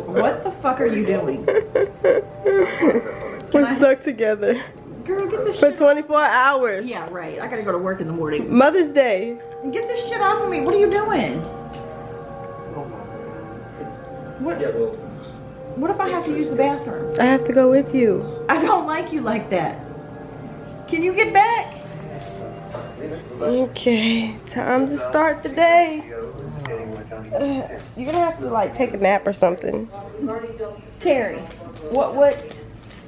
What the fuck are you doing? We're stuck together. Girl, get this For shit 24 hours. Yeah, right. I gotta go to work in the morning. Mother's Day. Get this shit off of me. What are you doing? What if I have to use the bathroom? I have to go with you. I don't like you like that. Can you get back? Okay, time to start the day. You're gonna have to like take a nap or something. Terry, what?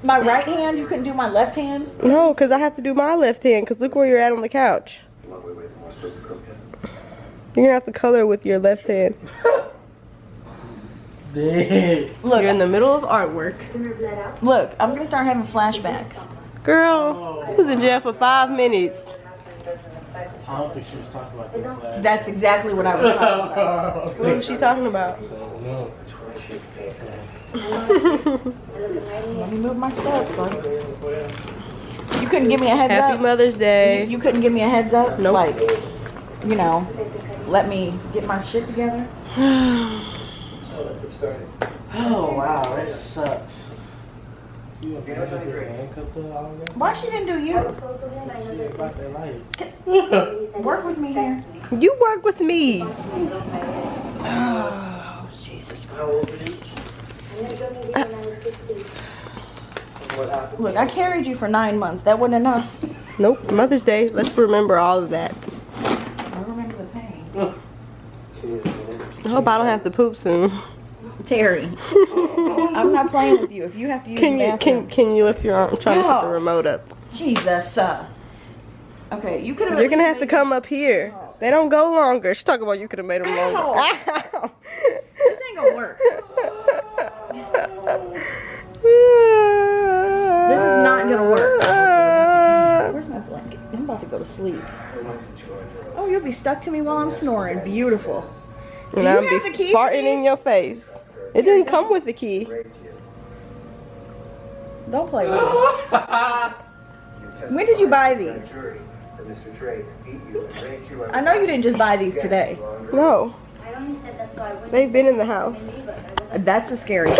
My right hand? You couldn't do my left hand? No, because I have to do my left hand, because look where you're at on the couch. You're gonna have to color with your left hand. Look, you're in the middle of artwork. Look, I'm gonna start having flashbacks. Girl, I was in jail for 5 minutes. I don't think she was talking about that. That's exactly what I was talking about. What was she talking about? No. Let me move my steps, son. You couldn't give me a heads up? Happy Mother's Day. You couldn't give me a heads up? Nope. Like, you know, let me get my shit together? Oh wow, that sucks. You have to handcuffed her all day? Why she didn't do you? She about that life. Work with me here. You work with me. Oh, Jesus Christ. Look, I carried you for 9 months. That wasn't enough. Nope, Mother's Day. Let's remember all of that. I remember the pain. I hope I don't have to poop soon. Terry, I'm not playing with you. If you have to use the bathroom. Can you lift your arm? I'm trying to put the remote up. Jesus. Okay, you could have. You're gonna have to come up here. They don't go longer. She's talking about you could have made them longer. Ow. This ain't gonna work. This is not gonna work. Where's my blanket? I'm about to go to sleep. Oh, you'll be stuck to me while I'm snoring. Beautiful. And Do you I'll have be the key for farting in these? your face. It didn't come with the key. Don't play with me. When did you buy these? I know you didn't just buy these today. No. They've been in the house. That's a scary.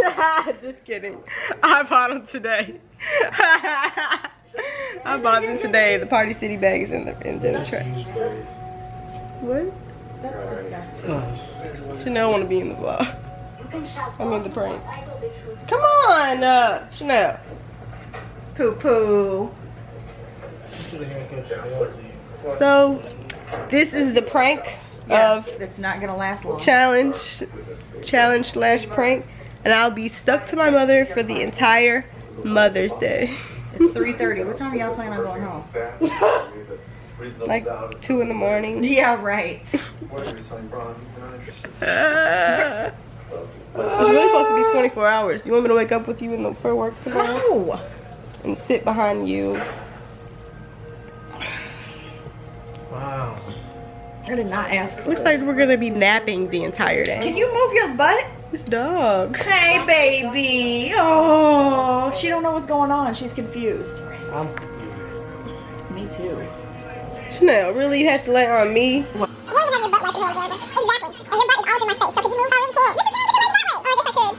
Just kidding. I bought them today. I bought them today. The Party City bag is in the trash. What? That's disgusting. Chanel want to be in the vlog. I mean the prank. Come on, Chanel. Poo poo. So, this is the prank of It's not gonna last long. challenge / prank, and I'll be stuck to my mother for the entire Mother's Day. It's 3:30. What time are y'all planning on going home? Like 2 in the morning. Yeah, right. It's really supposed to be 24 hours. You want me to wake up with you for work tomorrow? No. And sit behind you. Wow. I did not ask for Looks this. like we're gonna be napping the entire day. Can you move your butt? This dog. Hey, baby. Oh, she don't know what's going on. She's confused. Me too. Chanel, really, you have to lay on me? You don't even have your butt wiped in there. Exactly. And your butt is all over my face. So could you move however you can? Yes, you can, but you went that way. Oh, I guess I could.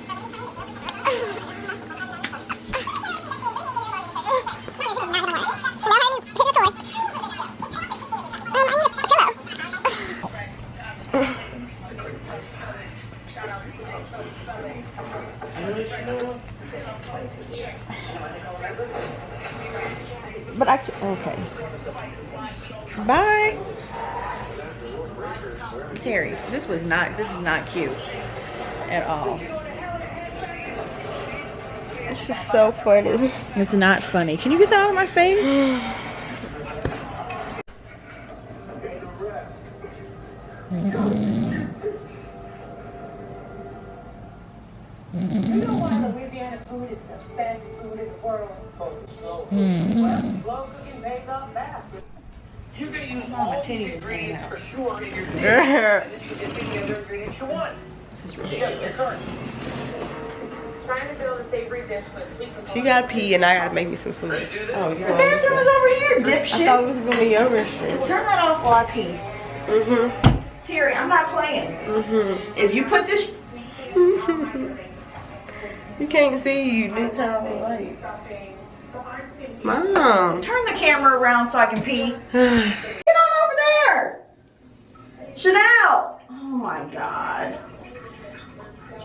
This is not gonna work. Chanel, honey, pick a toy. I need a pillow. But I can't. Okay. Bye. Terry, this is not cute at all. This is so funny. It's not funny. Can you get that out of my face? You know why Louisiana food is the best food in the world? Slow cooking pays off fast. You're gonna use all my these titties is ingredients hanging for sure in your dish. Girl. And then you can pick the other ingredients you want. This is Just your ridiculous. currency. Trying to build a savory dish with sweet She gotta pee and I gotta make me some food. Oh, the bathroom is over here, I dipshit. thought it was gonna be your restroom. Turn that off while I pee. Terry, I'm not playing. If you put this... You can't see you. Didn't turn on the light. Mom. Turn the camera around so I can pee. Get on over there. Chanel. Oh my God.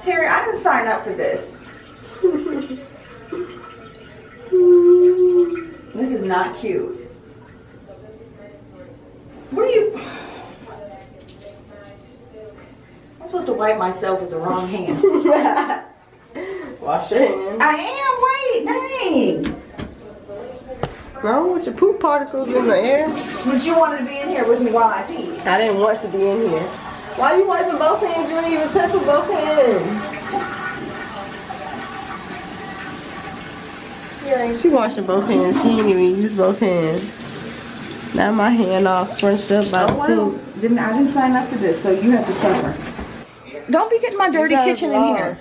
Terry, I didn't sign up for this. This is not cute. What are you... I'm supposed to wipe myself with the wrong hand. Wash your hands. I am, wait, dang. No, with your poop particles in the air. But you wanted to be in here with me while I pee. I didn't want to be in here. Why are you wiping both hands? You didn't even touch with both hands. She washing both hands. She didn't even use both hands. Now my hand all scrunched up by the sink. I didn't sign up for this, so you have to suffer. Don't be getting my dirty kitchen in here.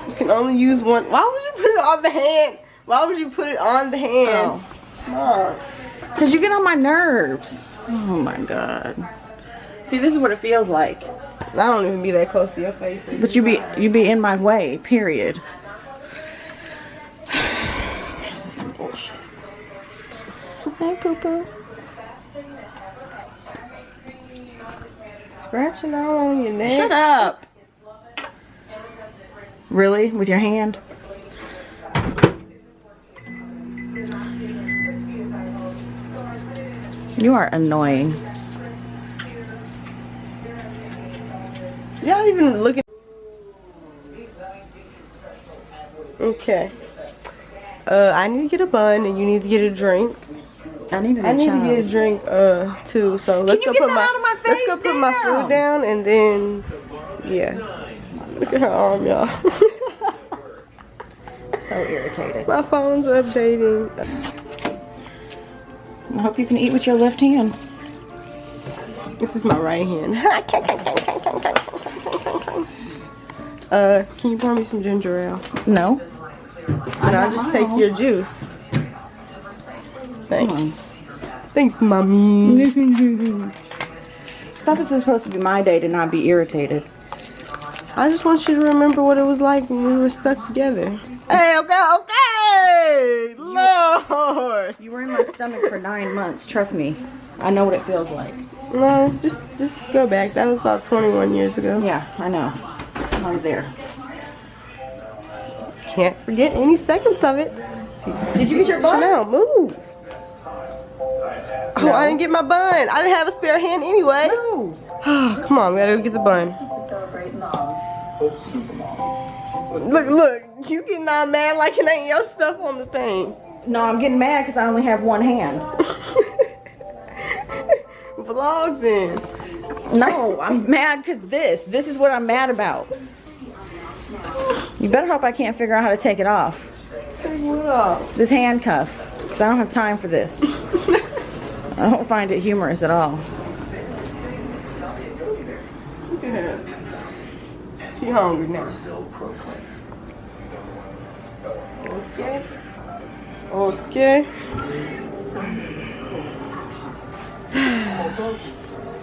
You can only use one. Why would you put it on the hand? Why would you put it on the hand? Oh. Because you get on my nerves. Oh my God. See, this is what it feels like. I don't even be that close to your face. But you be in my way, period. This is some bullshit. Hey, poo-poo. Scratching all on your neck. Shut up. Really? With your hand? You are annoying. Y'all even looking. Okay. I need to get a bun and you need to get a drink. I need to get a drink too. So let's go put my food down and then yeah. Look at her arm, y'all. So irritated. My phone's updating. I hope you can eat with your left hand. This is my right hand. Can you pour me some ginger ale? No. And I'll just take your juice. Thanks. Thanks, mommy. I thought this was supposed to be my day to not be irritated. I just want you to remember what it was like when we were stuck together. Hey, okay. Lord. You were in my stomach for 9 months. Trust me. I know what it feels like. No, just go back. That was about 21 years ago. Yeah, I know. I was there. Can't forget any seconds of it. Did you get your bun? Chanel, move. Oh, I didn't get my bun. I didn't have a spare hand anyway. No. Oh, come on, we gotta go get the bun. Look, you getting all mad like it ain't your stuff on the thing. No, I'm getting mad because I only have one hand. Vlogs in. No, I'm mad because this is what I'm mad about. You better hope I can't figure out how to take it off. Take what off? This handcuff, because I don't have time for this. I don't find it humorous at all. Look at her. She hungry now. Okay. Okay.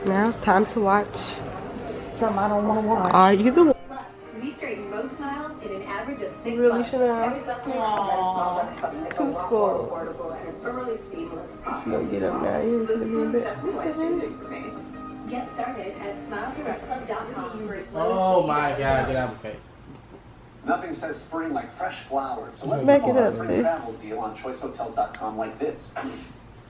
Now it's time to watch. Something I don't want to watch. Are you the one? We straighten most smiles in an average of 6 Really, months. Chanel? Every duckling comes Too spoiled. affordable, and it's a really seamless process. She gonna get up now. You gonna be a bit. Get started at SmileDirectClub.com for as low Oh as my God, get out of my face. Nothing says spring like fresh flowers. So let's Back make it up, a spring sis. travel deal on choicehotels.com like this.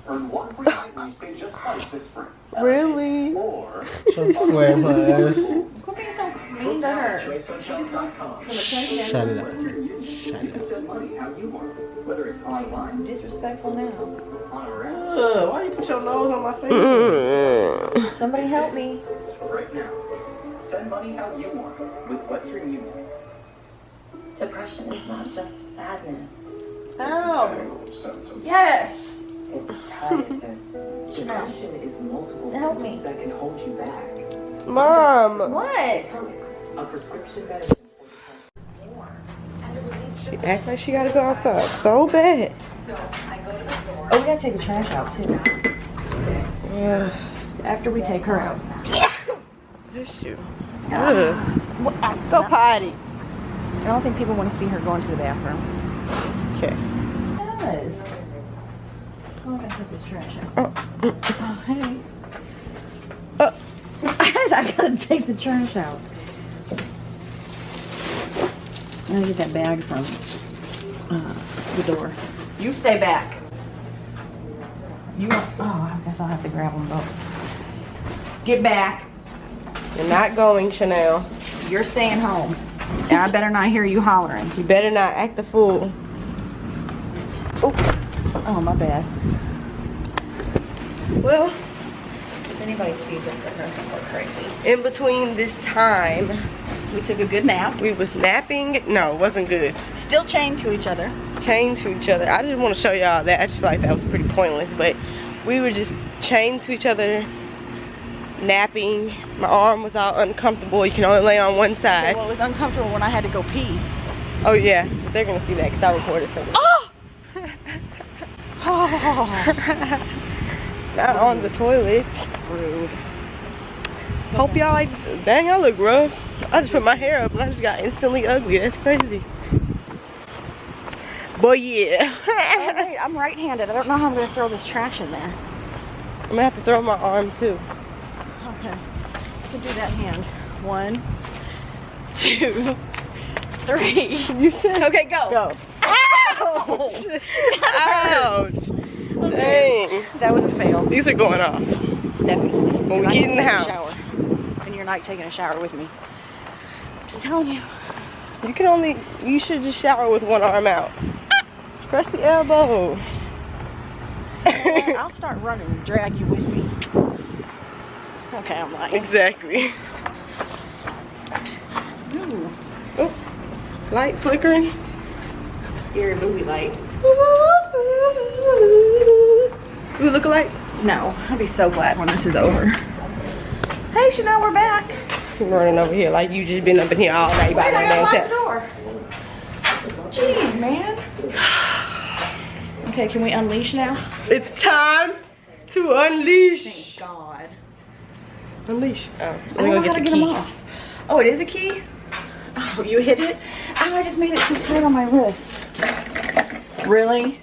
Earn one free night when you stay just twice this spring. Really? Or Swear my ass. Quit being so mean to her. She just wants some attention. Shut it up. you can send money how you want, whether it's online, Disrespectful now. on a rent, Why you put your nose on my face? Somebody help me. right now. Send money how you want with Western Union. Depression is not just sadness. Oh. Yes. It's tiredness. Depression is multiple Help me. symptoms that can hold you back. Mom. What? A prescription medicine for depression. She act like she gotta go outside so bad. Oh, we gotta take the trash out too. Yeah. after we take her out. Bless you. Well, Go potty. I don't think people want to see her going to the bathroom. Okay. It does. Oh, I took this trash out. Oh, hey. I gotta take the trash out. I gotta get that bag from the door. You stay back. You. Oh, I guess I'll have to grab them both. Get back. You're not going, Chanel. You're staying home. And I better not hear you hollering. You better not act the fool. Oh, my bad. Well, If anybody sees us, they're gonna think we're crazy. in between this time, We took a good nap. we was napping. No, it wasn't good. Still chained to each other. Chained to each other. I just want to show y'all that. I just feel like that was pretty pointless, but we were just chained to each other, napping. My arm was all uncomfortable. You can only lay on one side. Well, it was uncomfortable when I had to go pee. Oh yeah, they're gonna see that because I recorded for them. Oh! Not on the toilet. Rude. Hope y'all like this. Dang, I look rough. I just put my hair up and I just got instantly ugly. That's crazy. But yeah. Alright, I'm right-handed. I don't know how I'm gonna throw this trash in there. I'm gonna have to throw my arm too. Okay. I can do that hand. 1, 2, 3. You said Okay, go. go. Ouch! Ouch. Dang. That was a fail. These are going off. Definitely. When we get in the house. Shower. And you're not taking a shower with me. Just telling you. You should just shower with one arm out. Press the elbow. I'll start running and drag you with me. Okay, I'm lying. Exactly. Ooh, Oh, light flickering. it's a scary movie light. We look alike. No, I'll be so glad when this is over. Hey, Chanel, we're back. You're running over here like you just been up in here all night by Wait, my I gotta damn lock self. the door. Jeez, man. Okay, can we unleash now? It's time to unleash. Thank God. Unleash. Oh, I let me don't go know get how the to get them key. off. Oh, it is a key? Oh, you hit it? Oh, I just made it too tight on my wrist. Really?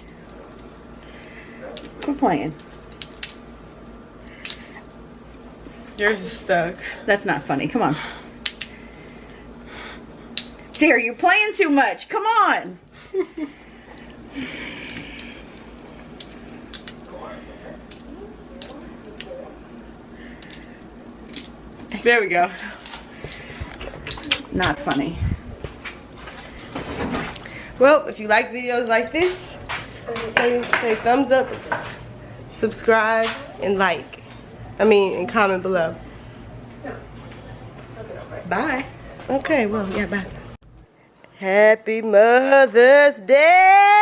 Quit playing. Yours is stuck. That's not funny. Come on. Dear, you're playing too much. Come on. There we go. Not funny. Well, if you like videos like this, say thumbs up, subscribe, and like. And comment below. Bye. Okay, well, yeah, bye. Happy Mother's Day!